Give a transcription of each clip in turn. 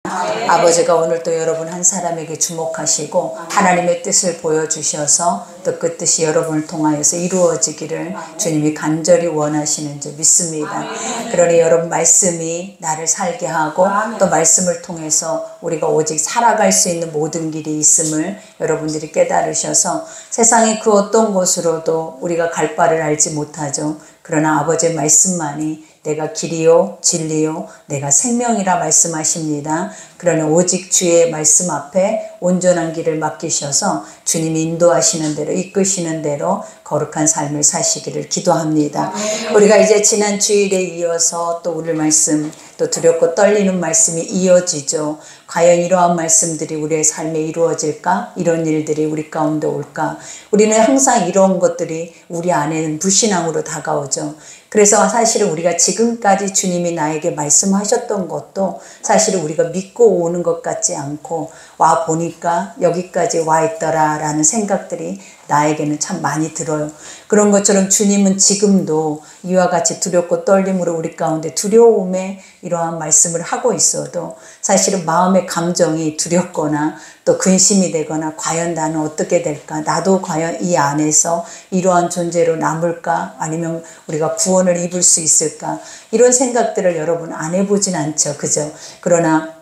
아버지가 오늘 또 여러분 한 사람에게 주목하시고 하나님의 뜻을 보여주셔서 또 그 뜻이 여러분을 통하여서 이루어지기를 주님이 간절히 원하시는 줄 믿습니다. 그러니 여러분 말씀이 나를 살게 하고 또 말씀을 통해서 우리가 오직 살아갈 수 있는 모든 길이 있음을 여러분들이 깨달으셔서 세상의 그 어떤 곳으로도 우리가 갈 바를 알지 못하죠. 그러나 아버지의 말씀만이 내가 길이요 진리요 내가 생명이라 말씀하십니다. 그러나 오직 주의 말씀 앞에 온전한 길을 맡기셔서 주님이 인도하시는 대로 이끄시는 대로 거룩한 삶을 사시기를 기도합니다. 우리가 이제 지난 주일에 이어서 또 오늘 말씀 또 두렵고 떨리는 말씀이 이어지죠. 과연 이러한 말씀들이 우리의 삶에 이루어질까? 이런 일들이 우리 가운데 올까? 우리는 항상 이런 것들이 우리 안에는 불신앙으로 다가오죠. 그래서 사실은 우리가 지금까지 주님이 나에게 말씀하셨던 것도 사실은 우리가 믿고 오는 것 같지 않고 와 보니까 여기까지 와 있더라 라는 생각들이 나에게는 참 많이 들어요. 그런 것처럼 주님은 지금도 이와 같이 두렵고 떨림으로 우리 가운데 두려움에 이러한 말씀을 하고 있어도 사실은 마음의 감정이 두렵거나 또 근심이 되거나 과연 나는 어떻게 될까? 나도 과연 이 안에서 이러한 존재로 남을까? 아니면 우리가 구원을 입을 수 있을까? 이런 생각들을 여러분 안 해보진 않죠. 그죠? 그러나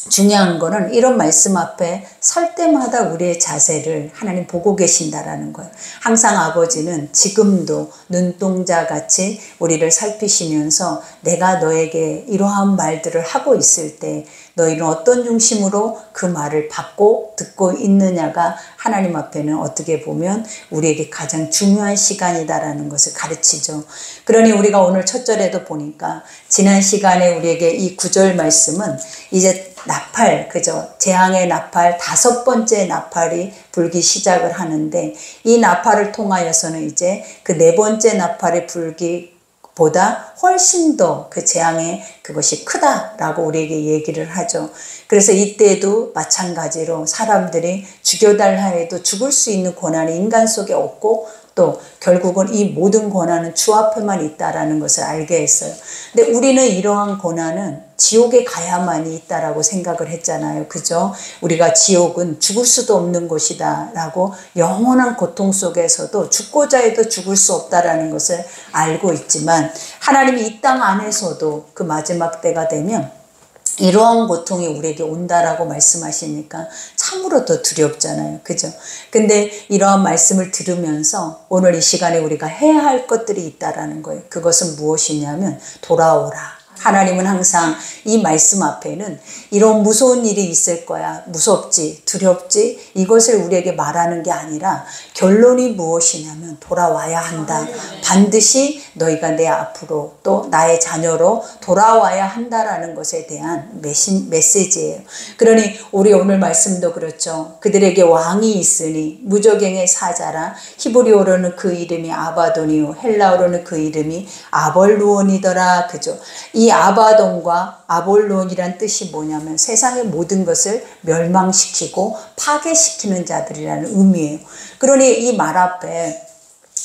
중요한 거는 이런 말씀 앞에 설 때마다 우리의 자세를 하나님 보고 계신다라는 거예요. 항상 아버지는 지금도 눈동자같이 우리를 살피시면서 내가 너에게 이러한 말들을 하고 있을 때 너희는 어떤 중심으로 그 말을 받고 듣고 있느냐가 하나님 앞에는 어떻게 보면 우리에게 가장 중요한 시간이다라는 것을 가르치죠. 그러니 우리가 오늘 첫 절에도 보니까 지난 시간에 우리에게 이 9절 말씀은 이제 나팔, 그죠? 재앙의 나팔, 5번째 나팔이 불기 시작을 하는데 이 나팔을 통하여서는 이제 그 4번째 나팔의 불기 보다 훨씬 더 그 재앙의 그것이 크다라고 우리에게 얘기를 하죠. 그래서 이때도 마찬가지로 사람들이 죽여달라 해도 죽을 수 있는 권한이 인간 속에 없고 또 결국은 이 모든 권한은 주 앞에만 있다라는 것을 알게 했어요. 근데 우리는 이러한 권한은 지옥에 가야만이 있다라고 생각을 했잖아요. 그죠? 우리가 지옥은 죽을 수도 없는 곳이다 라고 영원한 고통 속에서도 죽고자 해도 죽을 수 없다라는 것을 알고 있지만 하나님이 이 땅 안에서도 그 마지막 때가 되면 이러한 고통이 우리에게 온다라고 말씀하시니까 참으로 더 두렵잖아요. 그죠? 근데 이러한 말씀을 들으면서 오늘 이 시간에 우리가 해야 할 것들이 있다라는 거예요. 그것은 무엇이냐면 돌아오라. 하나님은 항상 이 말씀 앞에는 이런 무서운 일이 있을 거야. 무섭지, 두렵지, 이것을 우리에게 말하는 게 아니라 결론이 무엇이냐면 돌아와야 한다. 반드시 너희가 내 앞으로 또 나의 자녀로 돌아와야 한다라는 것에 대한 메시지예요. 그러니 우리 오늘 말씀도 그렇죠. 그들에게 왕이 있으니 무저갱의 사자라. 히브리어로는 그 이름이 아바돈이요 헬라어로는 그 이름이 아볼루온이더라. 그죠? 이 아바돈과 아볼론이란 뜻이 뭐냐면 세상의 모든 것을 멸망시키고 파괴시키는 자들이라는 의미예요. 그러니 이 말 앞에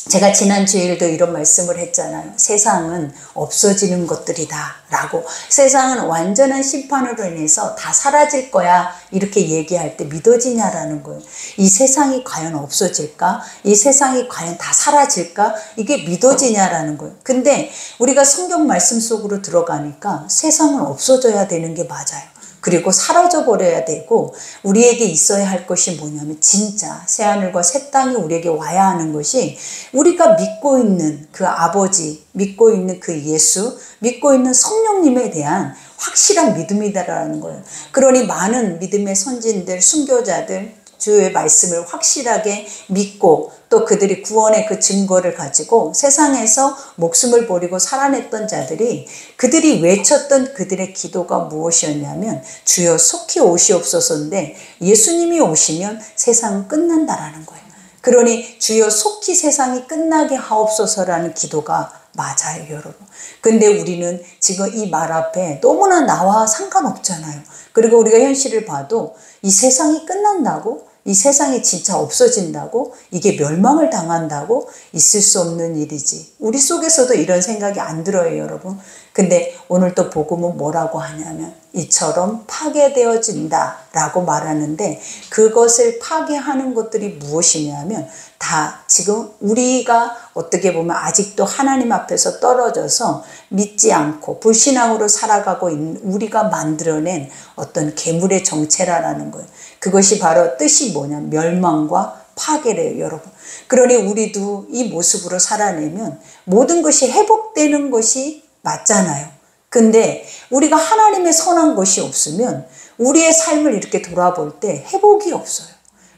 제가 지난 주일도 이런 말씀을 했잖아요. 세상은 없어지는 것들이다 라고. 세상은 완전한 심판으로 인해서 다 사라질 거야 이렇게 얘기할 때 믿어지냐라는 거예요. 이 세상이 과연 없어질까? 이 세상이 과연 다 사라질까? 이게 믿어지냐라는 거예요. 근데 우리가 성경 말씀 속으로 들어가니까 세상은 없어져야 되는 게 맞아요. 그리고 사라져 버려야 되고 우리에게 있어야 할 것이 뭐냐면 진짜 새하늘과 새 땅이 우리에게 와야 하는 것이 우리가 믿고 있는 그 아버지, 믿고 있는 그 예수, 믿고 있는 성령님에 대한 확실한 믿음이다라는 거예요. 그러니 많은 믿음의 선진들, 순교자들 주의 말씀을 확실하게 믿고 또 그들이 구원의 그 증거를 가지고 세상에서 목숨을 버리고 살아냈던 자들이 그들이 외쳤던 그들의 기도가 무엇이었냐면 주여 속히 오시옵소서인데 예수님이 오시면 세상은 끝난다라는 거예요. 그러니 주여 속히 세상이 끝나게 하옵소서라는 기도가 맞아요, 여러분. 근데 우리는 지금 이 말 앞에 너무나 나와 상관없잖아요. 그리고 우리가 현실을 봐도 이 세상이 끝난다고? 이 세상이 진짜 없어진다고? 이게 멸망을 당한다고? 있을 수 없는 일이지. 우리 속에서도 이런 생각이 안 들어요, 여러분. 근데 오늘 또 복음은 뭐라고 하냐면 이처럼 파괴되어진다 라고 말하는데, 그것을 파괴하는 것들이 무엇이냐면 다 지금 우리가 어떻게 보면 아직도 하나님 앞에서 떨어져서 믿지 않고 불신앙으로 살아가고 있는 우리가 만들어낸 어떤 괴물의 정체라는 거예요. 그것이 바로 뜻이 뭐냐면 멸망과 파괴래요, 여러분. 그러니 우리도 이 모습으로 살아내면 모든 것이 회복되는 것이 맞잖아요. 근데 우리가 하나님의 선한 것이 없으면 우리의 삶을 이렇게 돌아볼 때 회복이 없어요.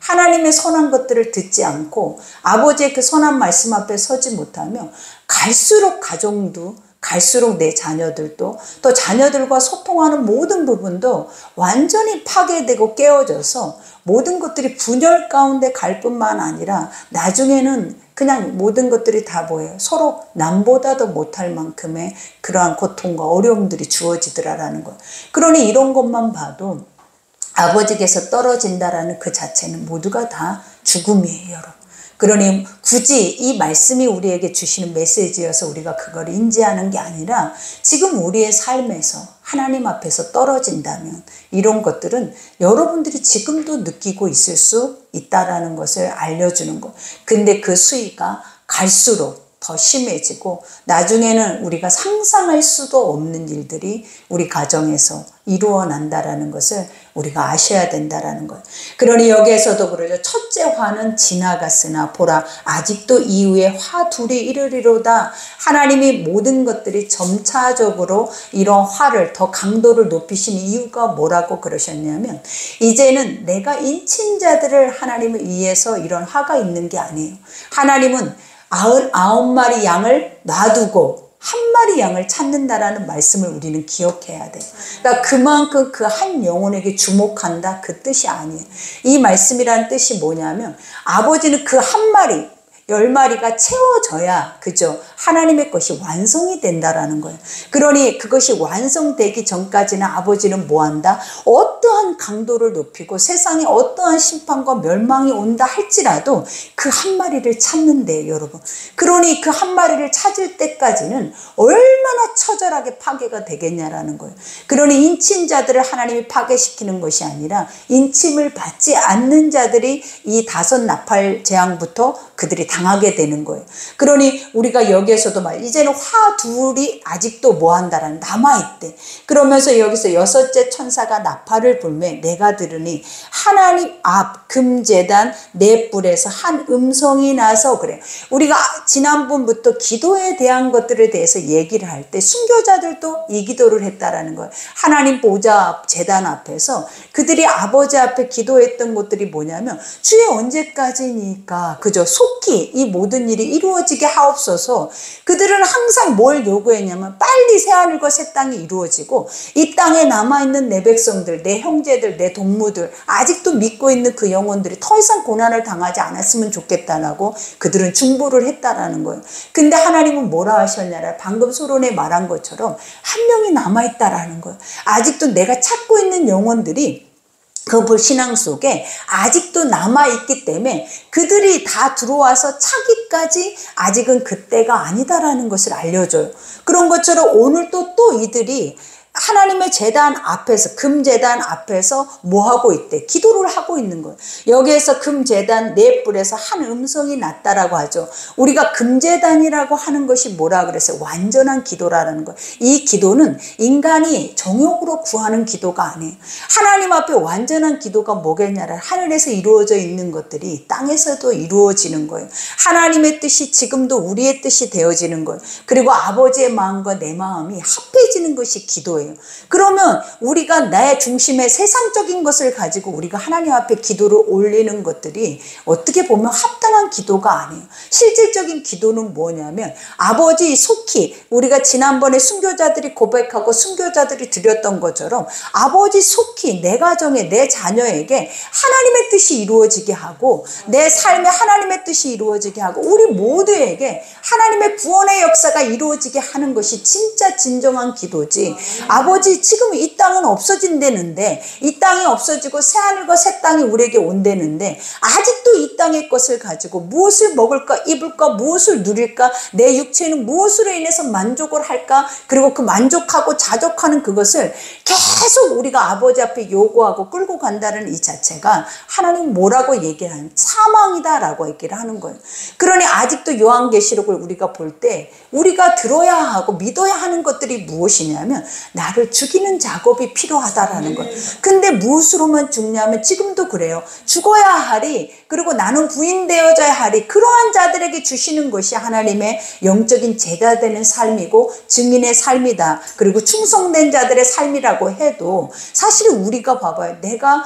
하나님의 선한 것들을 듣지 않고 아버지의 그 선한 말씀 앞에 서지 못하면 갈수록 가정도, 갈수록 내 자녀들도, 또 자녀들과 소통하는 모든 부분도 완전히 파괴되고 깨어져서 모든 것들이 분열 가운데 갈 뿐만 아니라 나중에는 그냥 모든 것들이 다 뭐예요? 서로 남보다도 못할 만큼의 그러한 고통과 어려움들이 주어지더라라는 거예요. 그러니 이런 것만 봐도 아버지께서 떨어진다라는 그 자체는 모두가 다 죽음이에요, 여러분. 그러니 굳이 이 말씀이 우리에게 주시는 메시지여서 우리가 그걸 인지하는 게 아니라 지금 우리의 삶에서 하나님 앞에서 떨어진다면 이런 것들은 여러분들이 지금도 느끼고 있을 수 있다라는 것을 알려주는 것. 근데 그 수위가 갈수록 더 심해지고 나중에는 우리가 상상할 수도 없는 일들이 우리 가정에서 이루어난다라는 것을 우리가 아셔야 된다라는 거예요. 그러니 여기에서도 그러죠. 첫째 화는 지나갔으나 보라 아직도 이후에 화 둘이 이르리로다. 하나님이 모든 것들이 점차적으로 이런 화를 더 강도를 높이신 이유가 뭐라고 그러셨냐면 이제는 내가 인친 자들을 하나님을 위해서 이런 화가 있는 게 아니에요. 하나님은 99마리 양을 놔두고 한 마리 양을 찾는다라는 말씀을 우리는 기억해야 돼요. 그러니까 그만큼 그 한 영혼에게 주목한다 그 뜻이 아니에요. 이 말씀이라는 뜻이 뭐냐면 아버지는 그 한 마리 10마리가 채워져야 그죠? 하나님의 것이 완성이 된다라는 거예요. 그러니 그것이 완성되기 전까지는 아버지는 뭐한다? 어떠한 강도를 높이고 세상에 어떠한 심판과 멸망이 온다 할지라도 그 한 마리를 찾는데요, 여러분. 그러니 그 한 마리를 찾을 때까지는 얼마나 처절하게 파괴가 되겠냐라는 거예요. 그러니 인친 자들을 하나님이 파괴시키는 것이 아니라 인침을 받지 않는 자들이 이 5 나팔 재앙부터 그들이 당하게 되는 거예요. 그러니 우리가 여기에서도 이제는 화 둘이 아직도 뭐한다라는 남아있대. 그러면서 여기서 6째 천사가 나팔을 불매 내가 들으니 하나님 앞 금제단 네 뿔에서 한 음성이 나서 그래요. 우리가 지난번부터 기도에 대한 것들에 대해서 얘기를 할 때 순교자들도 이 기도를 했다라는 거예요. 하나님 보좌 앞 제단 앞에서 그들이 아버지 앞에 기도했던 것들이 뭐냐면 주여 언제까지니까 그저 속히 이 모든 일이 이루어지게 하옵소서. 그들은 항상 뭘 요구했냐면 빨리 새하늘과 새 땅이 이루어지고 이 땅에 남아있는 내 백성들, 내 형제들, 내 동무들 아직도 믿고 있는 그 영혼들이 더 이상 고난을 당하지 않았으면 좋겠다라고 그들은 중보를 했다라는 거예요. 근데 하나님은 뭐라 하셨냐라 방금 소론에 말한 것처럼 한 명이 남아있다라는 거예요. 아직도 내가 찾고 있는 영혼들이 그 불신앙 속에 아직도 남아있기 때문에 그들이 다 들어와서 차기까지 아직은 그때가 아니다라는 것을 알려줘요. 그런 것처럼 오늘 또 이들이 하나님의 제단 앞에서 금제단 앞에서 뭐 하고 있대? 기도를 하고 있는 거예요. 여기에서 금제단 네 뿔에서 한 음성이 났다라고 하죠. 우리가 금제단이라고 하는 것이 뭐라 그랬어요? 완전한 기도라는 거예요. 이 기도는 인간이 정욕으로 구하는 기도가 아니에요. 하나님 앞에 완전한 기도가 뭐겠냐라 하늘에서 이루어져 있는 것들이 땅에서도 이루어지는 거예요. 하나님의 뜻이 지금도 우리의 뜻이 되어지는 거예요. 그리고 아버지의 마음과 내 마음이 합해지는 것이 기도예요. 그러면 우리가 나의 중심에 세상적인 것을 가지고 우리가 하나님 앞에 기도를 올리는 것들이 어떻게 보면 합당한 기도가 아니에요. 실질적인 기도는 뭐냐면 아버지 속히 우리가 지난번에 순교자들이 고백하고 순교자들이 드렸던 것처럼 아버지 속히 내 가정에 내 자녀에게 하나님의 뜻이 이루어지게 하고 내 삶에 하나님의 뜻이 이루어지게 하고 우리 모두에게 하나님의 구원의 역사가 이루어지게 하는 것이 진짜 진정한 기도지. 아버지 지금 이 땅은 없어진다는데, 이 땅이 없어지고 새하늘과 새 땅이 우리에게 온다는데 아직도 이 땅의 것을 가지고 무엇을 먹을까 입을까 무엇을 누릴까, 내 육체는 무엇으로 인해서 만족을 할까, 그리고 그 만족하고 자족하는 그것을 계속 우리가 아버지 앞에 요구하고 끌고 간다는 이 자체가 하나님 뭐라고 얘기를 하는, 사망이다라고 얘기를 하는 거예요. 그러니 아직도 요한계시록을 우리가 볼 때 우리가 들어야 하고 믿어야 하는 것들이 무엇이냐면 나를 죽이는 작업이 필요하다라는 거예요. 근데 무엇으로만 죽냐면 지금도 그래요. 죽어야 하리, 그리고 나는 부인되어져야 하리, 그러한 자들에게 주시는 것이 하나님의 영적인 제자 되는 삶이고 증인의 삶이다, 그리고 충성된 자들의 삶이라고 해도 사실은 우리가 봐봐요. 내가 한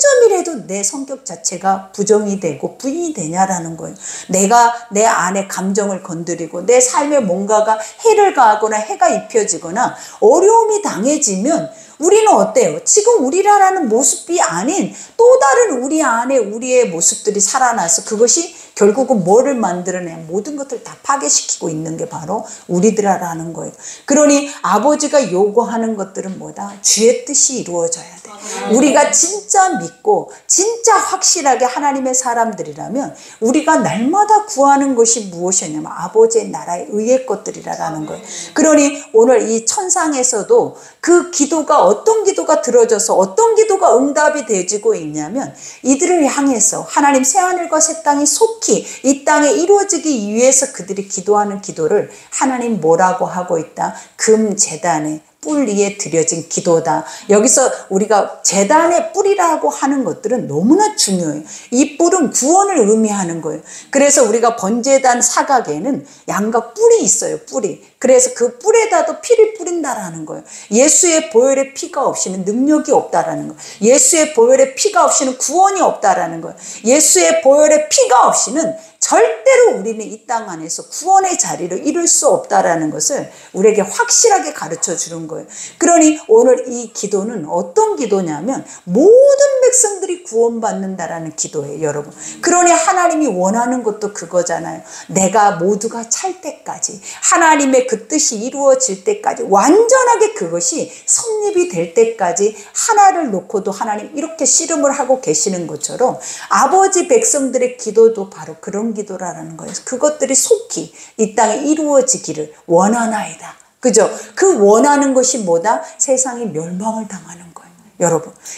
점이라도 내 성격 자체가 부정이 되고 부인이 되냐라는 거예요. 내가 내 안에 감정을 건드리고 내 삶에 뭔가가 해를 가하거나 해가 입혀지거나 어려움이 당해지면 우리는 어때요? 지금 우리라는 모습이 아닌 또 다른 우리 안에 우리의 모습들이 살아나서 그것이 결국은 뭐를 만들어내, 모든 것을 다 파괴시키고 있는 게 바로 우리들이라는 거예요. 그러니 아버지가 요구하는 것들은 뭐다? 주의 뜻이 이루어져야 돼. 우리가 진짜 믿고 진짜 확실하게 하나님의 사람들이라면 우리가 날마다 구하는 것이 무엇이냐면 아버지의 나라의 의의 것들이라는 거예요. 그러니 오늘 이 천상에서도 그 기도가 어떤 기도가 들어져서 어떤 기도가 응답이 되지고 있냐면 이들을 향해서 하나님 새하늘과 새 땅이 속히 이 땅에 이루어지기 위해서 그들이 기도하는 기도를 하나님 뭐라고 하고 있다? 금 제단에 뿔 위에 드려진 기도다. 여기서 우리가 제단의 뿔이라고 하는 것들은 너무나 중요해요. 이 뿔은 구원을 의미하는 거예요. 그래서 우리가 번제단 사각에는 양각 뿔이 있어요. 뿔이. 그래서 그 뿔에다도 피를 뿌린다라는 거예요. 예수의 보혈의 피가 없이는 능력이 없다라는 거예요. 예수의 보혈의 피가 없이는 구원이 없다라는 거예요. 예수의 보혈의 피가 없이는 절대로 우리는 이 땅 안에서 구원의 자리를 이룰 수 없다라는 것을 우리에게 확실하게 가르쳐 주는 거예요. 그러니 오늘 이 기도는 어떤 기도냐면 모든 백성들이 구원받는다라는 기도예요, 여러분. 그러니 하나님이 원하는 것도 그거잖아요. 내가 모두가 찰 때까지, 하나님의 그 뜻이 이루어질 때까지, 완전하게 그것이 성립이 될 때까지 하나를 놓고도 하나님 이렇게 씨름을 하고 계시는 것처럼 아버지 백성들의 기도도 바로 그런 기도라는 거예요. 그것들이 속히 이 땅에 이루어지기를 원하나이다. 그죠? 그 원하는 것이 뭐다? 세상이 멸망을 당하는 거예요.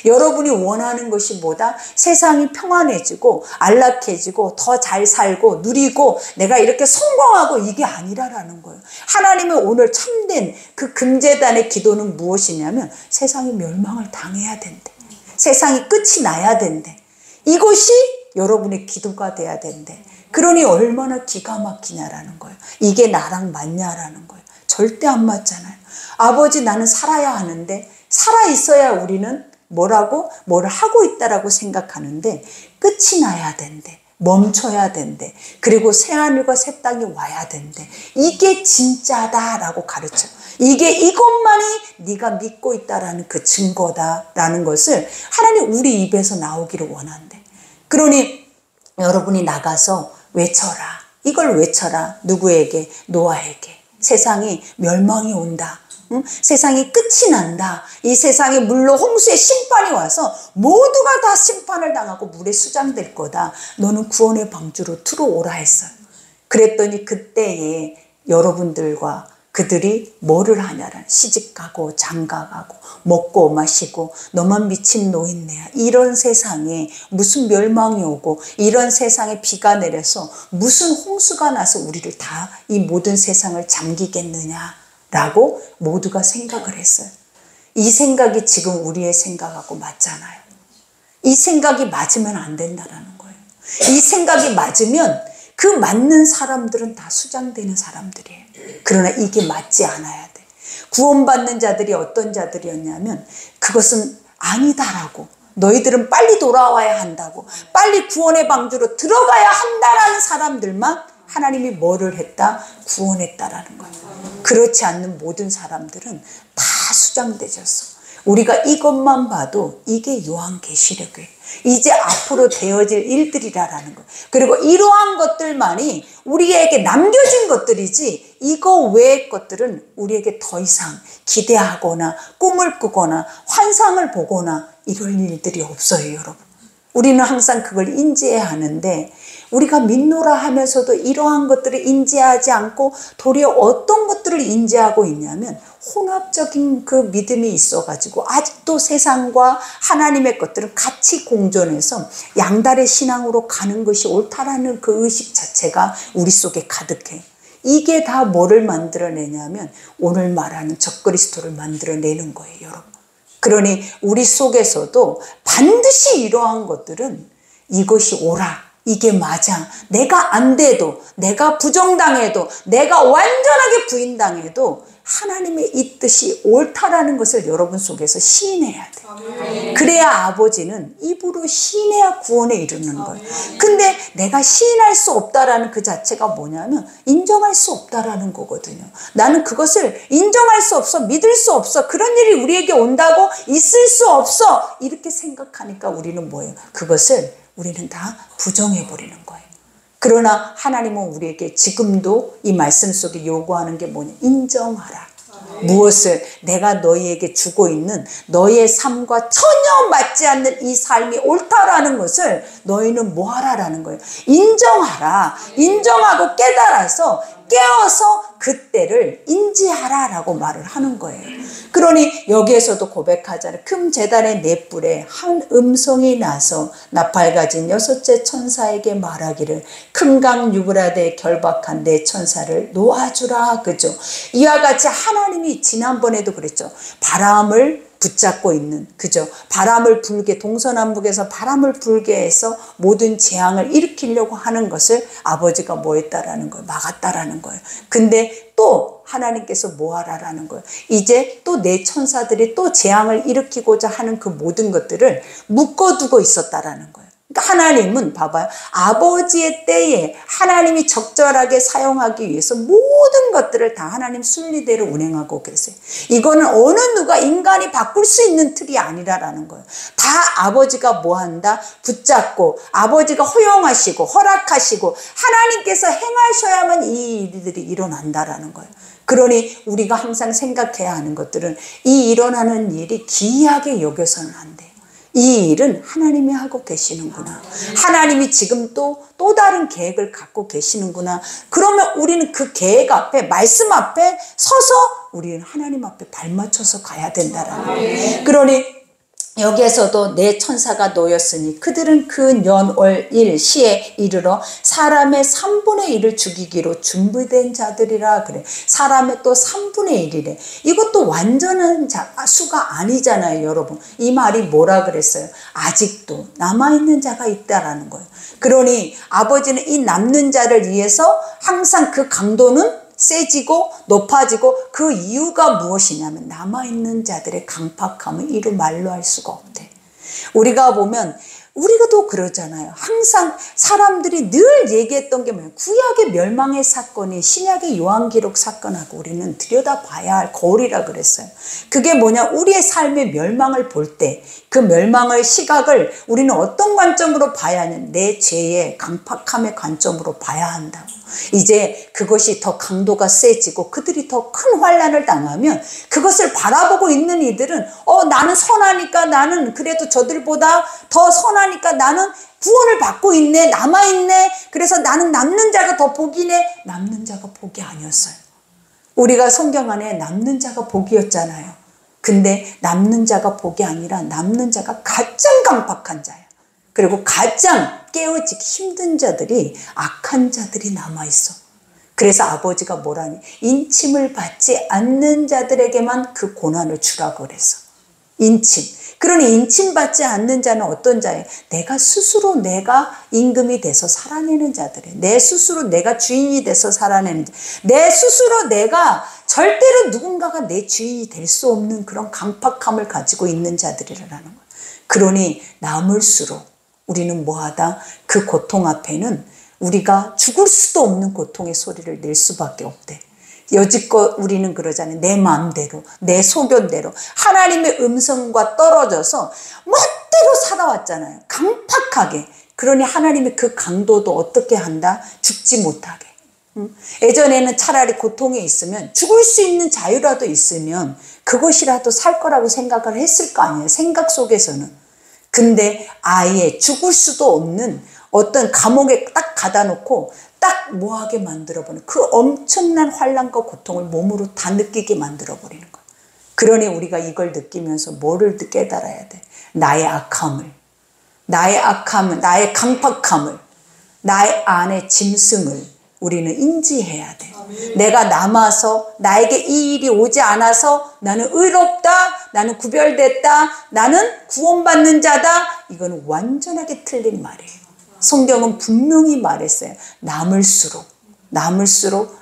여러분이 원하는 것이 뭐다? 세상이 평안해지고 안락해지고 더 잘 살고 누리고 내가 이렇게 성공하고 이게 아니라라는 거예요. 하나님의 오늘 참된 그 금제단의 기도는 무엇이냐면 세상이 멸망을 당해야 된대. 세상이 끝이 나야 된대. 이것이 여러분의 기도가 돼야 된대. 그러니 얼마나 기가 막히냐라는 거예요. 이게 나랑 맞냐라는 거예요. 절대 안 맞잖아요. 아버지 나는 살아야 하는데 살아있어야 우리는 뭐라고? 뭘 하고 있다라고 생각하는데 끝이 나야 된대. 멈춰야 된대. 그리고 새하늘과 새 땅이 와야 된대. 이게 진짜다라고 가르쳐. 이것만이 네가 믿고 있다라는 그 증거다라는 것을 하나님 우리 입에서 나오기를 원한대. 그러니 여러분이 나가서 외쳐라. 이걸 외쳐라. 누구에게? 노아에게. 세상이 멸망이 온다. 응? 세상이 끝이 난다. 이 세상에 물로 홍수의 심판이 와서 모두가 다 심판을 당하고 물에 수장될 거다. 너는 구원의 방주로 들어오라 했어요. 그랬더니 그때에 여러분들과 그들이 뭐를 하냐라는, 시집가고 장가가고 먹고 마시고 너만 미친 노인네야. 이런 세상에 무슨 멸망이 오고 이런 세상에 비가 내려서 무슨 홍수가 나서 우리를 다 이 모든 세상을 잠기겠느냐라고 모두가 생각을 했어요. 이 생각이 지금 우리의 생각하고 맞잖아요. 이 생각이 맞으면 안 된다라는 거예요. 이 생각이 맞으면 그 맞는 사람들은 다 수장되는 사람들이에요. 그러나 이게 맞지 않아야 돼. 구원받는 자들이 어떤 자들이었냐면 그것은 아니다라고, 너희들은 빨리 돌아와야 한다고, 빨리 구원의 방주로 들어가야 한다라는 사람들만 하나님이 뭐를 했다? 구원했다라는 거예요. 그렇지 않는 모든 사람들은 다 수장되셨어. 우리가 이것만 봐도 이게 요한계시록이에요. 이제 앞으로 되어질 일들이라는 거. 그리고 이러한 것들만이 우리에게 남겨진 것들이지 이거 외의 것들은 우리에게 더 이상 기대하거나 꿈을 꾸거나 환상을 보거나 이럴 일들이 없어요, 여러분. 우리는 항상 그걸 인지해야 하는데 우리가 믿노라 하면서도 이러한 것들을 인지하지 않고 도리어 어떤 것들을 인지하고 있냐면 혼합적인 그 믿음이 있어가지고 아직도 세상과 하나님의 것들은 같이 공존해서 양달의 신앙으로 가는 것이 옳다라는 그 의식 자체가 우리 속에 가득해요. 이게 다 뭐를 만들어내냐면 오늘 말하는 적그리스도를 만들어내는 거예요, 여러분. 그러니 우리 속에서도 반드시 이러한 것들은 이것이 옳아, 이게 맞아, 내가 안 돼도, 내가 부정당해도, 내가 완전하게 부인당해도 하나님의 이 뜻이 옳다라는 것을 여러분 속에서 시인해야 돼요. 그래야 아버지는 입으로 시인해야 구원에 이르는 거예요. 근데 내가 시인할 수 없다라는 그 자체가 뭐냐면 인정할 수 없다라는 거거든요. 나는 그것을 인정할 수 없어, 믿을 수 없어, 그런 일이 우리에게 온다고 있을 수 없어, 이렇게 생각하니까 우리는 뭐예요? 그것을 우리는 다 부정해버리는 거예요. 그러나 하나님은 우리에게 지금도 이 말씀 속에 요구하는 게 뭐냐? 인정하라. 무엇을? 내가 너희에게 주고 있는 너희의 삶과 전혀 맞지 않는 이 삶이 옳다라는 것을 너희는 뭐 하라라는 거예요? 인정하라. 인정하고 깨달아서 깨어서 그때를 인지하라라고 말을 하는 거예요. 그러니 여기에서도 고백하잖아요. 금 제단의 네 뿔에 한 음성이 나서 나팔 가진 여섯째 천사에게 말하기를 금강 유브라데에 결박한 네 천사를 놓아주라. 그죠? 이와 같이 하나님이 지난번에도 그랬죠. 바람을 붙잡고 있는, 그죠? 바람을 불게, 동서남북에서 바람을 불게 해서 모든 재앙을 일으키려고 하는 것을 아버지가 뭐 했다라는 거예요? 막았다라는 거예요. 근데 또 하나님께서 뭐 하라라는 거예요? 이제 또 내 천사들이 또 재앙을 일으키고자 하는 그 모든 것들을 묶어두고 있었다라는 거예요. 그러니까 하나님은 봐봐요. 아버지의 때에 하나님이 적절하게 사용하기 위해서 모든 것들을 다 하나님 순리대로 운행하고 계세요. 이거는 어느 누가 인간이 바꿀 수 있는 틀이 아니라라는 거예요. 다 아버지가 뭐 한다? 붙잡고 아버지가 허용하시고 허락하시고 하나님께서 행하셔야만 이 일들이 일어난다라는 거예요. 그러니 우리가 항상 생각해야 하는 것들은 이 일어나는 일이 기이하게 여겨서는 안 돼요. 이 일은 하나님이 하고 계시는구나. 하나님이 지금 또 다른 계획을 갖고 계시는구나. 그러면 우리는 그 계획 앞에, 말씀 앞에 서서 우리는 하나님 앞에 발맞춰서 가야 된다라는 거예요. 그러니 여기에서도 네 천사가 놓였으니 그들은 그 연월 일시에 이르러 사람의 3분의 1을 죽이기로 준비된 자들이라 그래. 사람의 또 3분의 1이래. 이것도 완전한 수가 아니잖아요, 여러분. 이 말이 뭐라 그랬어요? 아직도 남아있는 자가 있다라는 거예요. 그러니 아버지는 이 남는 자를 위해서 항상 그 강도는 세지고 높아지고 그 이유가 무엇이냐면 남아있는 자들의 강팍함을 이루 말로 할 수가 없대. 우리가 보면 우리가도 그러잖아요. 항상 사람들이 늘 얘기했던 게 뭐예요? 구약의 멸망의 사건이 신약의 요한기록 사건하고 우리는 들여다봐야 할 거울이라 그랬어요. 그게 뭐냐? 우리의 삶의 멸망을 볼 때 그 멸망의 시각을 우리는 어떤 관점으로 봐야 하냐면 내 죄의 강팍함의 관점으로 봐야 한다고. 이제 그것이 더 강도가 세지고 그들이 더 큰 환난을 당하면 그것을 바라보고 있는 이들은 나는 선하니까, 나는 그래도 저들보다 더 선하니까 나는 구원을 받고 있네, 남아있네, 그래서 나는 남는 자가 더 복이네. 남는 자가 복이 아니었어요. 우리가 성경 안에 남는 자가 복이었잖아요. 근데 남는 자가 복이 아니라 남는 자가 가장 강팍한 자예요. 그리고 가장 깨어지기 힘든 자들이, 악한 자들이 남아있어. 그래서 아버지가 뭐라니? 인침을 받지 않는 자들에게만 그 고난을 주라고 그랬어. 인침. 그러니 인침받지 않는 자는 어떤 자예요? 내가 스스로 내가 임금이 돼서 살아내는 자들이에요. 내 스스로 내가 주인이 돼서 살아내는 자. 내 스스로 내가 절대로 누군가가 내 주인이 될 수 없는 그런 강팍함을 가지고 있는 자들이라는 거예요. 그러니 남을수록 우리는 뭐하다? 그 고통 앞에는 우리가 죽을 수도 없는 고통의 소리를 낼 수밖에 없대. 여지껏 우리는 그러잖아요. 내 마음대로, 내 소견대로 하나님의 음성과 떨어져서 멋대로 살아왔잖아요. 강팍하게. 그러니 하나님의 그 강도도 어떻게 한다? 죽지 못하게. 예전에는 차라리 고통에 있으면 죽을 수 있는 자유라도 있으면 그것이라도 살 거라고 생각을 했을 거 아니에요. 생각 속에서는. 근데 아예 죽을 수도 없는 어떤 감옥에 딱 가다 놓고 딱 뭐하게 만들어버리는 그 엄청난 환난과 고통을 몸으로 다 느끼게 만들어버리는 거예요. 그러니 우리가 이걸 느끼면서 뭐를 깨달아야 돼? 나의 악함을, 나의 강팍함을, 나의 안의 짐승을 우리는 인지해야 돼. 내가 남아서 나에게 이 일이 오지 않아서 나는 의롭다, 나는 구별됐다, 나는 구원받는 자다. 이거는 완전하게 틀린 말이에요. 성경은 분명히 말했어요. 남을수록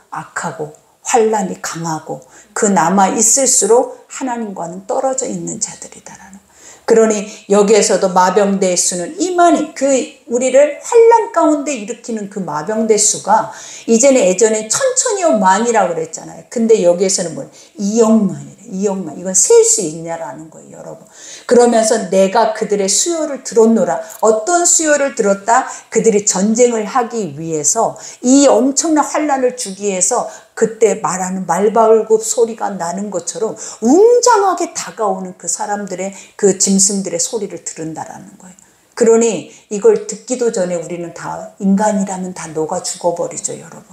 악하고 환난이 강하고 그 남아 있을수록 하나님과는 떨어져 있는 자들이다라는 거예요. 그러니 여기에서도 마병대의 수는 이만희, 우리를 환난 가운데 일으키는 그 마병대 수가 예전에 천천히요 만이라고 그랬잖아요. 근데 여기에서는 뭐예요? 2억만이래. 2억만. 이건 셀 수 있냐라는 거예요, 여러분. 그러면서 내가 그들의 수요를 들었노라. 어떤 수요를 들었다? 그들이 전쟁을 하기 위해서 이 엄청난 환난을 주기 위해서 그때 말하는 말발굽 소리가 나는 것처럼 웅장하게 다가오는 그 사람들의 그 짐승들의 소리를 들은다라는 거예요. 그러니 이걸 듣기도 전에 우리는 다 인간이라면 다 녹아 죽어버리죠, 여러분.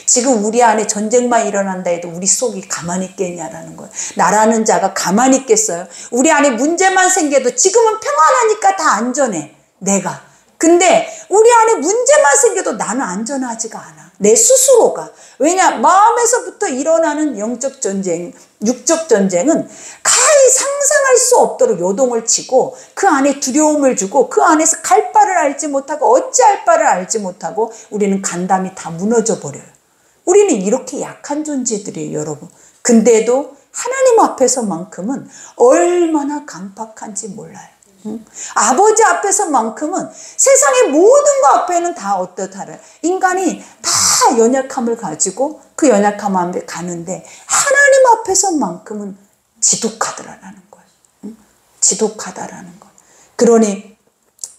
지금 우리 안에 전쟁만 일어난다 해도 우리 속이 가만히 있겠냐라는 거예요. 나라는 자가 가만히 있겠어요? 우리 안에 문제만 생겨도 지금은 평안하니까 다 안전해, 내가. 근데 우리 안에 문제만 생겨도 나는 안전하지가 않아, 내 스스로가. 왜냐? 마음에서부터 일어나는 영적 전쟁, 육적 전쟁은 가히 상상할 수 없도록 요동을 치고 그 안에 두려움을 주고 그 안에서 갈 바를 알지 못하고 어찌할 바를 알지 못하고 우리는 간담이 다 무너져 버려요. 우리는 이렇게 약한 존재들이에요, 여러분. 근데도 하나님 앞에서만큼은 얼마나 강팍한지 몰라요. 아버지 앞에서만큼은 세상의 모든 것 앞에는 다 어떻다래. 인간이 다 연약함을 가지고 그 연약함 앞에 가는데 하나님 앞에서만큼은 지독하더라라는 거예요. 지독하다라는 거예요. 그러니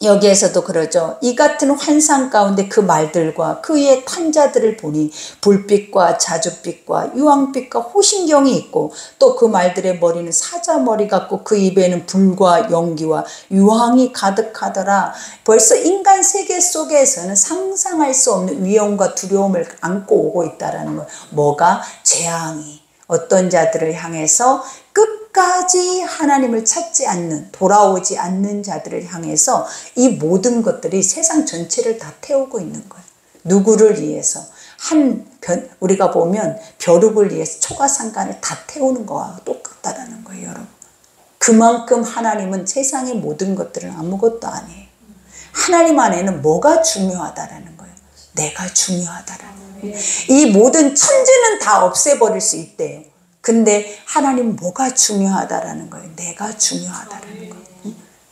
여기에서도 그러죠. 이 같은 환상 가운데 그 말들과 그의 탄자들을 보니 불빛과 자줏빛과 유황빛과 호신경이 있고 또 그 말들의 머리는 사자머리 같고 그 입에는 불과 연기와 유황이 가득하더라. 벌써 인간 세계 속에서는 상상할 수 없는 위험과 두려움을 안고 오고 있다는 거예요. 뭐가? 재앙이 어떤 자들을 향해서 끝까지 하나님을 찾지 않는, 돌아오지 않는 자들을 향해서 이 모든 것들이 세상 전체를 다 태우고 있는 거예요. 누구를 위해서? 우리가 보면 벼룩을 위해서 초가상간을 다 태우는 거와 똑같다라는 거예요, 여러분. 그만큼 하나님은 세상의 모든 것들은 아무것도 아니에요. 하나님 안에는 뭐가 중요하다라는 거예요? 내가 중요하다라는 거예요. 이 모든 천지는 다 없애버릴 수 있대요. 근데 하나님 뭐가 중요하다라는 거예요? 내가 중요하다라는 거예요.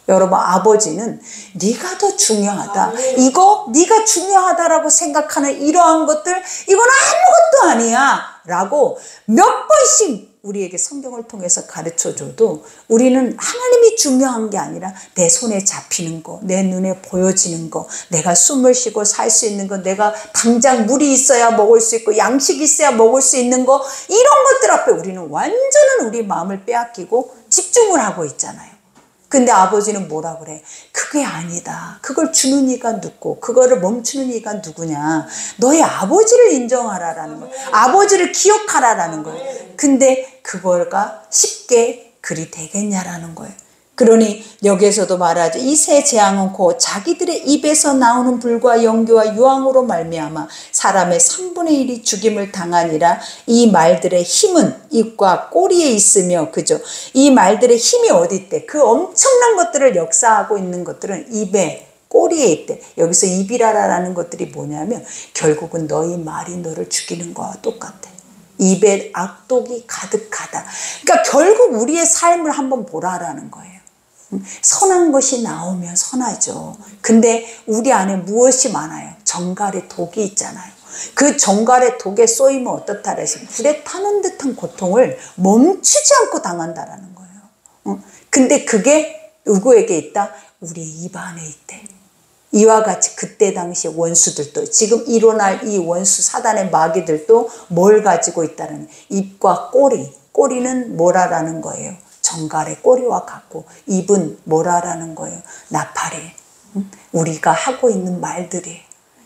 여러분, 아버지는 네가 더 중요하다. 이거 네가 중요하다라고 생각하는 이러한 것들, 이건 아무것도 아니야 라고 몇 번씩 우리에게 성경을 통해서 가르쳐줘도 우리는 하나님이 중요한 게 아니라 내 손에 잡히는 거, 내 눈에 보여지는 거, 내가 숨을 쉬고 살 수 있는 거, 내가 당장 물이 있어야 먹을 수 있고 양식이 있어야 먹을 수 있는 거, 이런 것들 앞에 우리는 완전한 우리 마음을 빼앗기고 집중을 하고 있잖아요. 근데 아버지는 뭐라 그래? 그게 아니다. 그걸 주는 이가 누구? 그거를 멈추는 이가 누구냐? 너의 아버지를 인정하라라는 거예요. 아버지를 기억하라라는 거예요. 근데 그거가 쉽게 그리 되겠냐라는 거예요. 그러니 여기에서도 말하죠. 이 세 재앙은 곧 자기들의 입에서 나오는 불과 연기와 유황으로 말미암아 사람의 3분의 1이 죽임을 당하니라. 이 말들의 힘은 입과 꼬리에 있으며, 그죠? 이 말들의 힘이 어디 있대? 그 엄청난 것들을 역사하고 있는 것들은 입에, 꼬리에 있대. 여기서 입이라라는 것들이 뭐냐면 결국은 너희 말이 너를 죽이는 거와 똑같아. 입에 악독이 가득하다. 그러니까 결국 우리의 삶을 한번 보라라는 거예요. 선한 것이 나오면 선하죠. 근데 우리 안에 무엇이 많아요? 정갈의 독이 있잖아요. 그 정갈의 독에 쏘이면 어떻다 그러시면 불에 타는 듯한 고통을 멈추지 않고 당한다라는 거예요. 근데 그게 누구에게 있다? 우리 입 안에 있대. 이와 같이 그때 당시 원수들도 지금 일어날 이 원수 사단의 마귀들도 뭘 가지고 있다는 입과 꼬리. 꼬리는 뭐라라는 거예요? 정갈의 꼬리와 같고 입은 뭐라라는 거예요? 나팔이. 우리가 하고 있는 말들이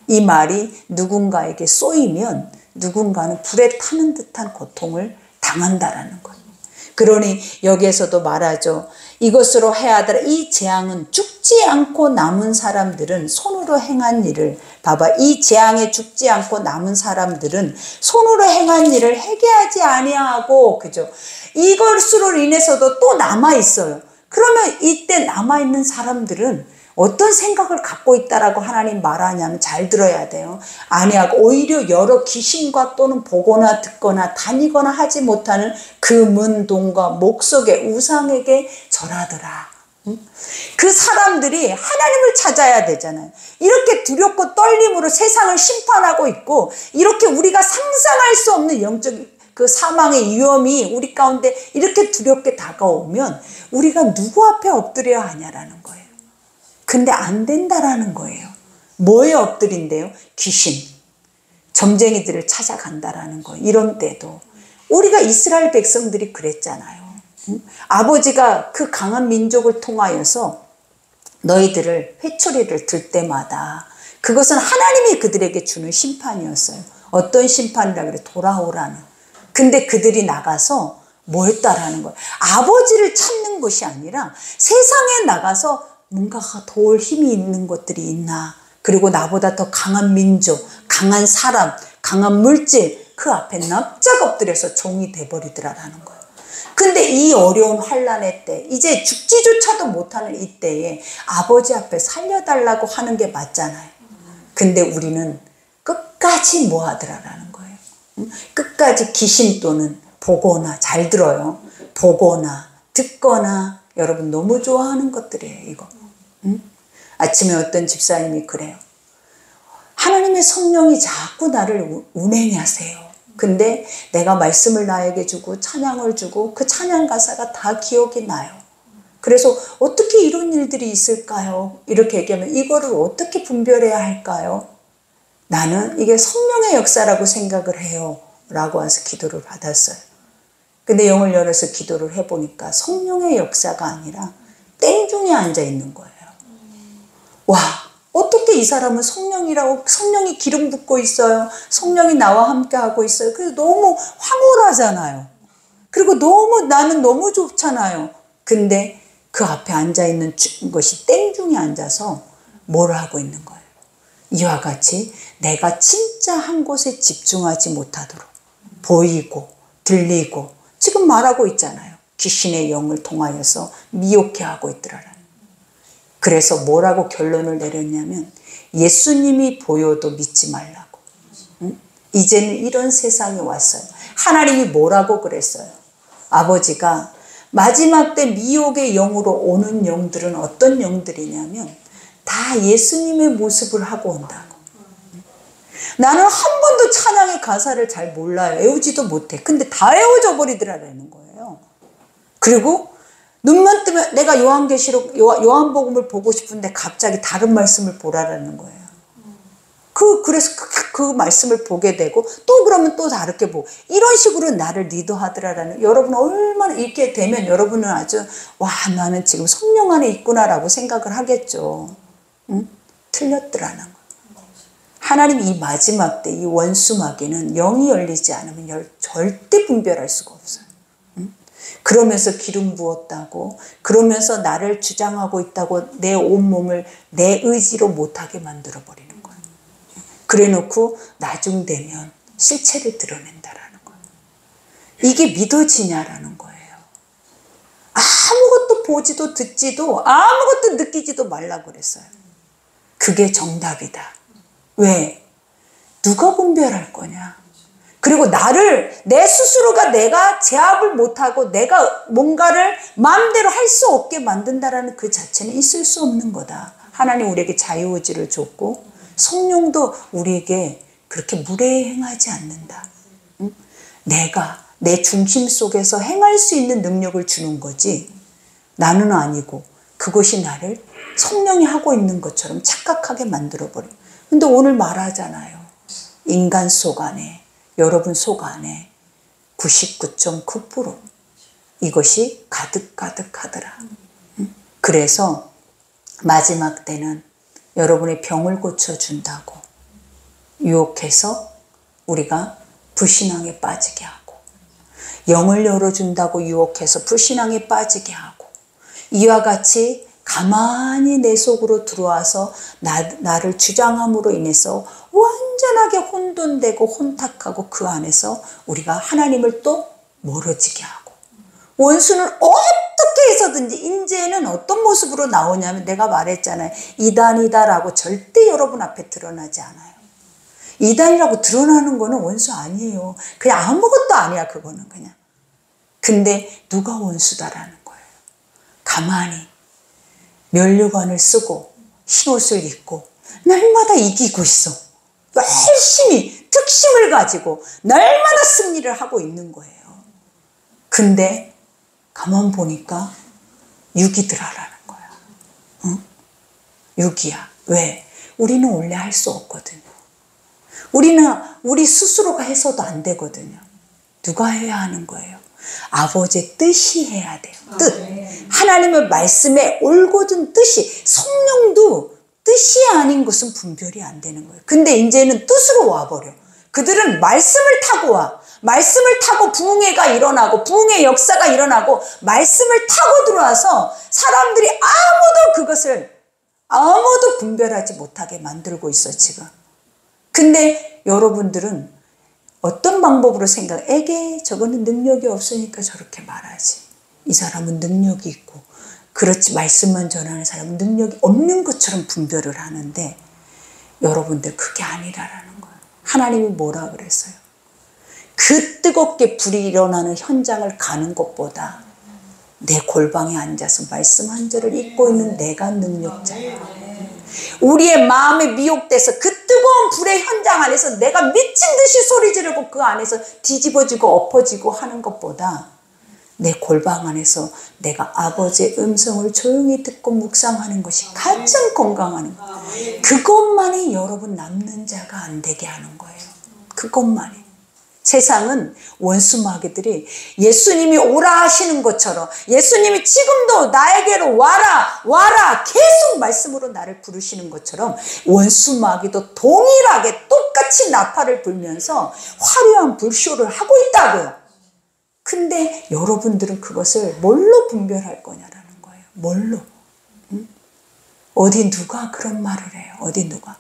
이 말이 누군가에게 쏘이면 누군가는 불에 타는 듯한 고통을 당한다라는 거예요. 그러니 여기에서도 말하죠. 이것으로 해하더라. 이 재앙은 죽지 않고 남은 사람들은 손으로 행한 일을 봐봐. 이 재앙에 죽지 않고 남은 사람들은 손으로 행한 일을 회개하지 아니하고 그죠? 이것으로 인해서도 또 남아 있어요. 그러면 이때 남아 있는 사람들은 어떤 생각을 갖고 있다라고 하나님 말하냐면 잘 들어야 돼요. 아니하고 오히려 여러 귀신과 또는 보거나 듣거나 다니거나 하지 못하는 금은동과 목석의 우상에게 절하더라. 그 사람들이 하나님을 찾아야 되잖아요. 이렇게 두렵고 떨림으로 세상을 심판하고 있고 이렇게 우리가 상상할 수 없는 영적 그 사망의 위험이 우리 가운데 이렇게 두렵게 다가오면 우리가 누구 앞에 엎드려야 하냐라는 거예요. 근데 안 된다라는 거예요. 뭐에 엎드린대요? 귀신, 점쟁이들을 찾아간다라는 거예요. 이런 때도 우리가 이스라엘 백성들이 그랬잖아요. 아버지가 그 강한 민족을 통하여서 너희들을 회초리를 들 때마다 그것은 하나님이 그들에게 주는 심판이었어요. 어떤 심판이라 그래? 돌아오라는. 근데 그들이 나가서 뭐 했다라는 거예요? 아버지를 찾는 것이 아니라 세상에 나가서 뭔가가 도울 힘이 있는 것들이 있나? 그리고 나보다 더 강한 민족, 강한 사람, 강한 물질 그 앞에 납작 엎드려서 종이 돼버리더라라는 거예요. 근데 이 어려운 환난의 때 이제 죽지조차도 못하는 이때에 아버지 앞에 살려달라고 하는 게 맞잖아요. 근데 우리는 끝까지 뭐 하더라라는 거예요. 끝까지 귀신 또는 보거나 잘 들어요. 보거나 듣거나 여러분 너무 좋아하는 것들이에요. 이거. 아침에 어떤 집사님이 그래요. 하나님의 성령이 자꾸 나를 운행하세요. 근데 내가 말씀을 나에게 주고 찬양을 주고 그 찬양 가사가 다 기억이 나요. 그래서 어떻게 이런 일들이 있을까요? 이렇게 얘기하면 이거를 어떻게 분별해야 할까요? 나는 이게 성령의 역사라고 생각을 해요. 라고 해서 기도를 받았어요. 근데 영을 열어서 기도를 해보니까 성령의 역사가 아니라 땡중에 앉아 있는 거예요. 와, 어떻게 이 사람은 성령이라고, 성령이 기름 붓고 있어요. 성령이 나와 함께 하고 있어요. 그래서 너무 황홀하잖아요. 그리고 나는 너무 좋잖아요. 근데 그 앞에 앉아 있는 것이 땡중에 앉아서 뭘 하고 있는 거예요. 이와 같이 내가 진짜 한 곳에 집중하지 못하도록 보이고 들리고 지금 말하고 있잖아요. 귀신의 영을 통하여서 미혹해 하고 있더라. 그래서 뭐라고 결론을 내렸냐면 예수님이 보여도 믿지 말라고. 이제는 이런 세상이 왔어요. 하나님이 뭐라고 그랬어요? 아버지가 마지막 때 미혹의 영으로 오는 영들은 어떤 영들이냐면 다 예수님의 모습을 하고 온다고. 나는 한 번도 찬양의 가사를 잘 몰라요. 외우지도 못해. 근데 다 외워져 버리더라는 거예요. 그리고 눈만 뜨면 내가 요한계시록 요한복음을 보고 싶은데 갑자기 다른 말씀을 보라라는 거예요. 그래서 그 말씀을 보게 되고 또 그러면 또 다르게 보고 이런 식으로 나를 리더하더라라는. 여러분 얼마나 이렇게 되면 여러분은 아주 와 나는 지금 성령 안에 있구나라고 생각을 하겠죠. 틀렸더라는 거예요. 하나님 이 마지막 때 이 원수 마귀는 영이 열리지 않으면 절대 분별할 수가 없어요. 그러면서 기름 부었다고, 그러면서 나를 주장하고 있다고 내 온몸을 내 의지로 못하게 만들어버리는 거예요. 그래 놓고 나중 되면 실체를 드러낸다라는 거예요. 이게 믿어지냐라는 거예요. 아무것도 보지도 듣지도 아무것도 느끼지도 말라고 그랬어요. 그게 정답이다. 왜? 누가 분별할 거냐? 그리고 내 스스로가 내가 제압을 못하고 내가 뭔가를 마음대로 할 수 없게 만든다라는 그 자체는 있을 수 없는 거다. 하나님 우리에게 자유의지를 줬고 성령도 우리에게 그렇게 무례히 행하지 않는다. 응? 내가 내 중심 속에서 행할 수 있는 능력을 주는 거지 나는 아니고 그것이 나를 성령이 하고 있는 것처럼 착각하게 만들어버려. 근데 오늘 말하잖아요. 인간 속 안에, 여러분 속 안에 99.9% 이것이 가득가득하더라. 그래서 마지막 때는 여러분의 병을 고쳐준다고 유혹해서 우리가 불신앙에 빠지게 하고, 영을 열어준다고 유혹해서 불신앙에 빠지게 하고, 이와 같이 가만히 내 속으로 들어와서 나를 주장함으로 인해서 완전하게 혼돈되고 혼탁하고 그 안에서 우리가 하나님을 또 멀어지게 하고, 원수는 어떻게 해서든지 이제는 어떤 모습으로 나오냐면 내가 말했잖아요. 이단이다라고 절대 여러분 앞에 드러나지 않아요. 이단이라고 드러나는 거는 원수 아니에요. 그냥 아무것도 아니야 그거는 그냥. 근데 누가 원수다라는 거예요. 가만히 면류관을 쓰고 흰옷을 입고 날마다 이기고 있어. 열심히 특심을 가지고 날마다 승리를 하고 있는 거예요. 근데 가만 보니까 육이더라라는 거야. 응? 육이야. 왜? 우리는 원래 할 수 없거든요. 우리 스스로가 해서도 안 되거든요. 누가 해야 하는 거예요? 아버지의 뜻이 해야 돼요. 뜻. 하나님의 말씀에 올곧은 뜻이, 성령도 뜻이 아닌 것은 분별이 안 되는 거예요. 근데 이제는 뜻으로 와버려. 그들은 말씀을 타고 와. 말씀을 타고 부흥회가 일어나고 부흥회 역사가 일어나고 말씀을 타고 들어와서 사람들이 아무도 분별하지 못하게 만들고 있어 지금. 근데 여러분들은 어떤 방법으로 에게 저거는 능력이 없으니까 저렇게 말하지. 이 사람은 능력이 있고, 그렇지 말씀만 전하는 사람은 능력이 없는 것처럼 분별을 하는데, 여러분들 그게 아니라는 거예요. 하나님이 뭐라 그랬어요? 그 뜨겁게 불이 일어나는 현장을 가는 것보다 내 골방에 앉아서 말씀 한 절을 읽고 있는 내가 능력자야. 우리의 마음에 미혹돼서 그 뜨거운 불의 현장 안에서 내가 미친 듯이 소리 지르고 그 안에서 뒤집어지고 엎어지고 하는 것보다 내 골방 안에서 내가 아버지의 음성을 조용히 듣고 묵상하는 것이 가장 건강한 거예요. 그것만이 여러분 남는 자가 안 되게 하는 거예요. 그것만이. 세상은 원수 마귀들이 예수님이 오라 하시는 것처럼, 예수님이 지금도 나에게로 와라 계속 말씀으로 나를 부르시는 것처럼 원수 마귀도 동일하게 똑같이 나팔을 불면서 화려한 불쇼를 하고 있다고요. 근데 여러분들은 그것을 뭘로 분별할 거냐라는 거예요. 뭘로? 응? 어디 누가 그런 말을 해요? 어디 누가?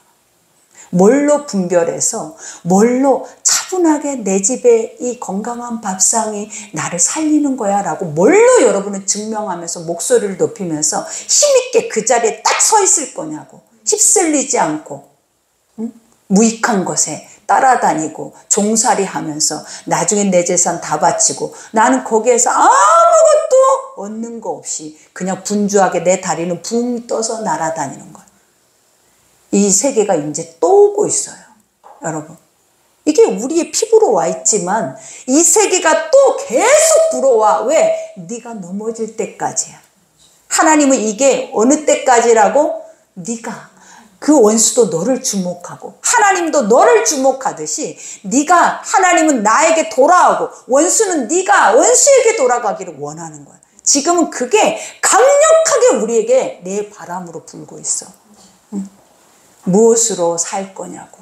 뭘로 분별해서, 뭘로 차분하게 내 집에 이 건강한 밥상이 나를 살리는 거야 라고 뭘로 여러분은 증명하면서 목소리를 높이면서 힘있게 그 자리에 딱 서 있을 거냐고. 휩쓸리지 않고, 응? 무익한 것에 따라다니고 종살이 하면서 나중에 내 재산 다 바치고 나는 거기에서 아무것도 얻는 거 없이 그냥 분주하게 내 다리는 붕 떠서 날아다니는 거야. 이 세계가 이제 또 오고 있어요. 여러분, 이게 우리의 피부로 와 있지만 이 세계가 또 계속 불어와. 왜? 네가 넘어질 때까지야. 하나님은 이게 어느 때까지라고? 네가, 그 원수도 너를 주목하고 하나님도 너를 주목하듯이 네가, 하나님은 나에게 돌아오고 원수는 네가 원수에게 돌아가기를 원하는 거야. 지금은 그게 강력하게 우리에게 내 바람으로 불고 있어. 무엇으로 살 거냐고.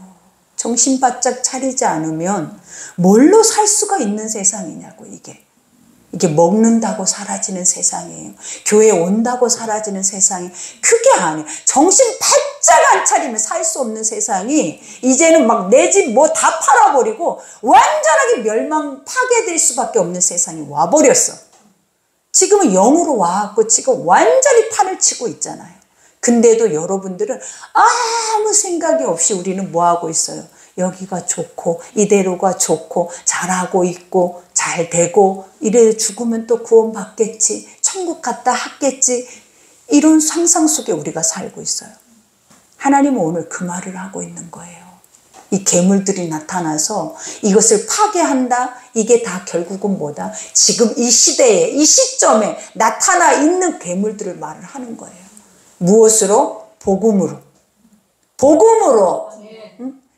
정신 바짝 차리지 않으면 뭘로 살 수가 있는 세상이냐고. 이게 먹는다고 사라지는 세상이에요. 교회 온다고 사라지는 세상이 그게 아니에요. 정신 바짝 안 차리면 살 수 없는 세상이 이제는 막 내 집 뭐 다 팔아버리고 완전하게 멸망 파괴될 수밖에 없는 세상이 와버렸어. 지금은 영으로 와갖고 지금 완전히 판을 치고 있잖아요. 근데도 여러분들은 아무 생각이 없이 우리는 뭐 하고 있어요? 여기가 좋고 이대로가 좋고 잘하고 있고 잘 되고 이래 죽으면 또 구원 받겠지, 천국 갔다 하겠지, 이런 상상 속에 우리가 살고 있어요. 하나님은 오늘 그 말을 하고 있는 거예요. 이 괴물들이 나타나서 이것을 파괴한다. 이게 다 결국은 뭐다? 지금 이 시대에, 이 시점에 나타나 있는 괴물들을 말을 하는 거예요. 무엇으로? 복음으로. 복음으로.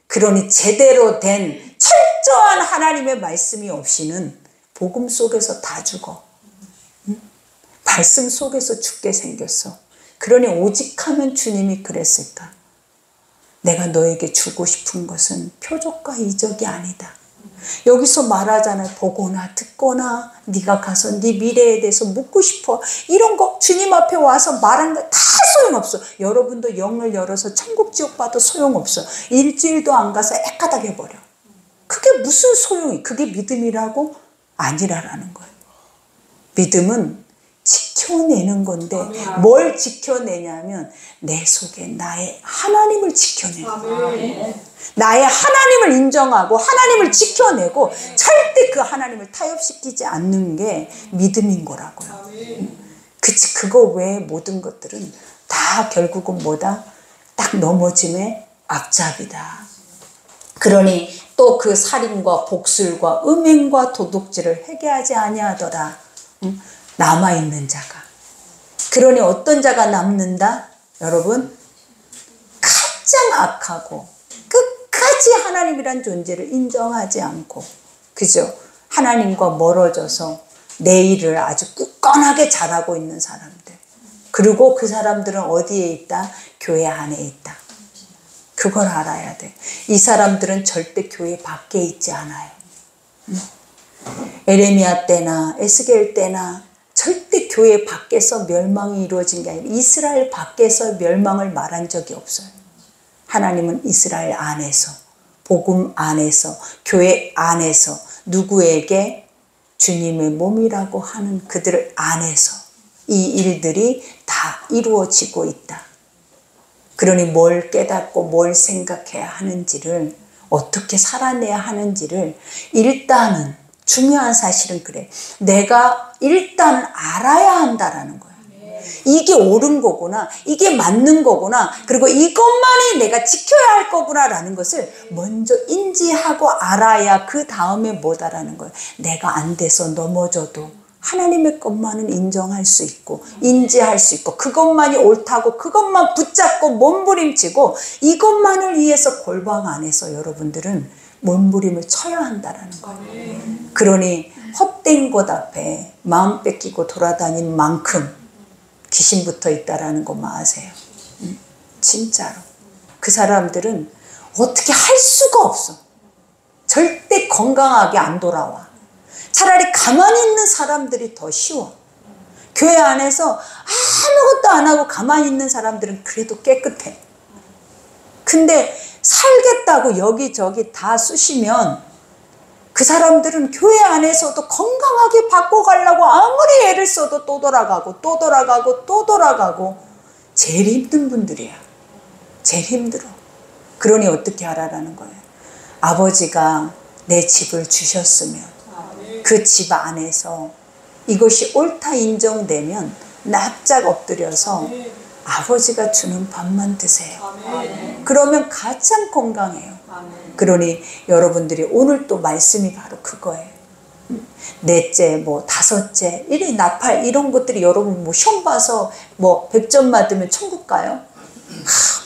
그러니 제대로 된 철저한 하나님의 말씀이 없이는 복음 속에서 다 죽어. 말씀 속에서 죽게 생겼어. 그러니 오직 하면 주님이 그랬을까? 내가 너에게 주고 싶은 것은 표적과 이적이 아니다. 여기서 말하잖아요. 보거나 듣거나 네가 가서 네 미래에 대해서 묻고 싶어. 이런 거 주님 앞에 와서 말하는 거 다 소용없어. 여러분도 영을 열어서 천국 지옥 봐도 소용없어. 일주일도 안 가서 애까닥 해버려. 그게 무슨 소용이? 그게 믿음이라고? 아니라라는 거예요. 믿음은 지켜내는 건데 뭘 지켜내냐면 내 속에 나의 하나님을 지켜내는 거예요. 나의 하나님을 인정하고 하나님을 지켜내고 절대 그 하나님을 타협시키지 않는 게 믿음인 거라고요. 그치, 그거 외에 모든 것들은 다 결국은 뭐다? 딱 넘어짐의 앞잡이다. 그러니 또 그 살인과 복술과 음행과 도둑질을 회개하지 아니하더라. 남아있는 자가. 그러니 어떤 자가 남는다? 여러분, 가장 악하고 끝까지 하나님이란 존재를 인정하지 않고, 그죠? 하나님과 멀어져서 내 일을 아주 굳건하게 잘하고 있는 사람들. 그리고 그 사람들은 어디에 있다? 교회 안에 있다. 그걸 알아야 돼. 이 사람들은 절대 교회 밖에 있지 않아요. 에레미야 때나 에스겔 때나 절대 교회 밖에서 멸망이 이루어진 게 아니라 이스라엘 밖에서 멸망을 말한 적이 없어요. 하나님은 이스라엘 안에서, 복음 안에서, 교회 안에서 누구에게? 주님의 몸이라고 하는 그들 안에서 이 일들이 다 이루어지고 있다. 그러니 뭘 깨닫고 뭘 생각해야 하는지를, 어떻게 살아내야 하는지를 일단은, 중요한 사실은 그래. 내가 일단 알아야 한다라는 거야. 이게 옳은 거구나. 이게 맞는 거구나. 그리고 이것만이 내가 지켜야 할 거구나라는 것을 먼저 인지하고 알아야 그 다음에 뭐다라는 거야. 내가 안 돼서 넘어져도 하나님의 것만은 인정할 수 있고 인지할 수 있고 그것만이 옳다고 그것만 붙잡고 몸부림치고 이것만을 위해서 골방 안에서 여러분들은 몸부림을 쳐야 한다라는 거예요. 그러니 헛된 것 앞에 마음 뺏기고 돌아다니는 만큼 귀신 붙어 있다라는 것만 아세요. 진짜로. 그 사람들은 어떻게 할 수가 없어. 절대 건강하게 안 돌아와. 차라리 가만히 있는 사람들이 더 쉬워. 교회 안에서 아무것도 안 하고 가만히 있는 사람들은 그래도 깨끗해. 근데 살겠다고 여기저기 다 쑤시면 그 사람들은 교회 안에서도 건강하게 바꿔가려고 아무리 애를 써도 또 돌아가고 또 돌아가고 또 돌아가고 제일 힘든 분들이야. 제일 힘들어. 그러니 어떻게 하라라는 거예요. 아버지가 내 집을 주셨으면 그 집 안에서 이것이 옳다 인정되면 납작 엎드려서 아버지가 주는 밥만 드세요. 그러면 가장 건강해요. 그러니 여러분들이 오늘 또 말씀이 바로 그거예요. 넷째, 뭐 다섯째, 이런 나팔 이런 것들이 여러분 뭐 시험 봐서 뭐 100점 맞으면 천국 가요?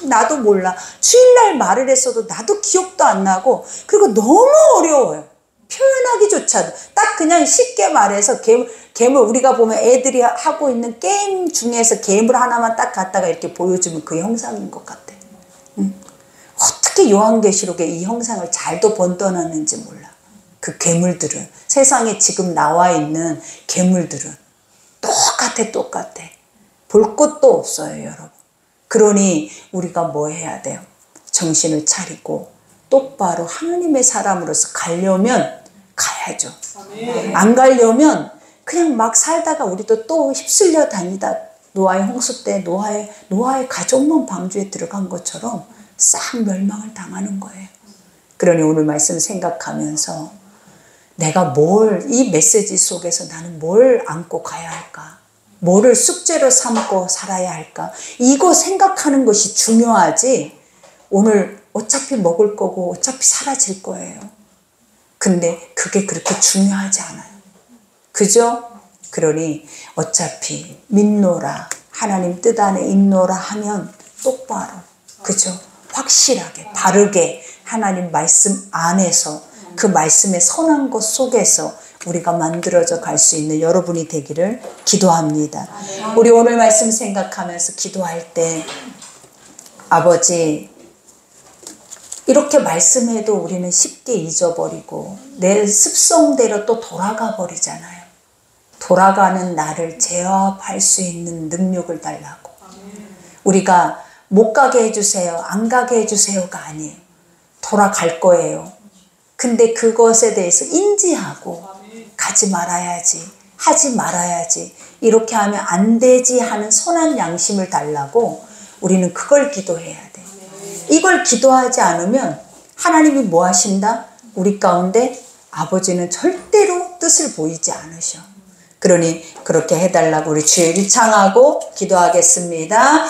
나도 몰라. 주일날 말을 했어도 나도 기억도 안 나고 그리고 너무 어려워요. 표현하기조차도. 딱 그냥 쉽게 말해서 괴물 우리가 보면 애들이 하고 있는 게임 중에서 괴물 하나만 딱 갖다가 이렇게 보여주면 그 형상인 것 같아. 어떻게 요한계시록에 이 형상을 잘도 번떠놨는지 몰라. 그 괴물들은, 세상에 지금 나와 있는 괴물들은 똑같아. 볼 것도 없어요, 여러분. 그러니 우리가 뭐 해야 돼요? 정신을 차리고 똑바로 하나님의 사람으로서 가려면 가야죠. 안 가려면 그냥 막 살다가 우리도 또 휩쓸려 다니다 노아의 홍수 때 노아의 가족만 방주에 들어간 것처럼 싹 멸망을 당하는 거예요. 그러니 오늘 말씀 생각하면서 내가 이 메시지 속에서 나는 뭘 안고 가야 할까? 뭐를 숙제로 삼고 살아야 할까? 이거 생각하는 것이 중요하지. 오늘 어차피 먹을 거고 어차피 사라질 거예요. 근데 그게 그렇게 중요하지 않아요. 그죠? 그러니 어차피 믿노라, 하나님 뜻 안에 있노라 하면 똑바로, 그죠? 확실하게 바르게 하나님 말씀 안에서 그 말씀의 선한 것 속에서 우리가 만들어져 갈 수 있는 여러분이 되기를 기도합니다. 우리 오늘 말씀 생각하면서 기도할 때 아버지, 이렇게 말씀해도 우리는 쉽게 잊어버리고 내 습성대로 또 돌아가 버리잖아요. 돌아가는 나를 제어할 수 있는 능력을 달라고. 우리가 못 가게 해주세요, 안 가게 해주세요가 아니에요. 돌아갈 거예요. 근데 그것에 대해서 인지하고 가지 말아야지, 하지 말아야지, 이렇게 하면 안 되지 하는 선한 양심을 달라고 우리는 그걸 기도해야 돼. 이걸 기도하지 않으면 하나님이 뭐 하신다? 우리 가운데 아버지는 절대로 뜻을 보이지 않으셔. 그러니 그렇게 해달라고 우리 주의 이름 청하고 기도하겠습니다.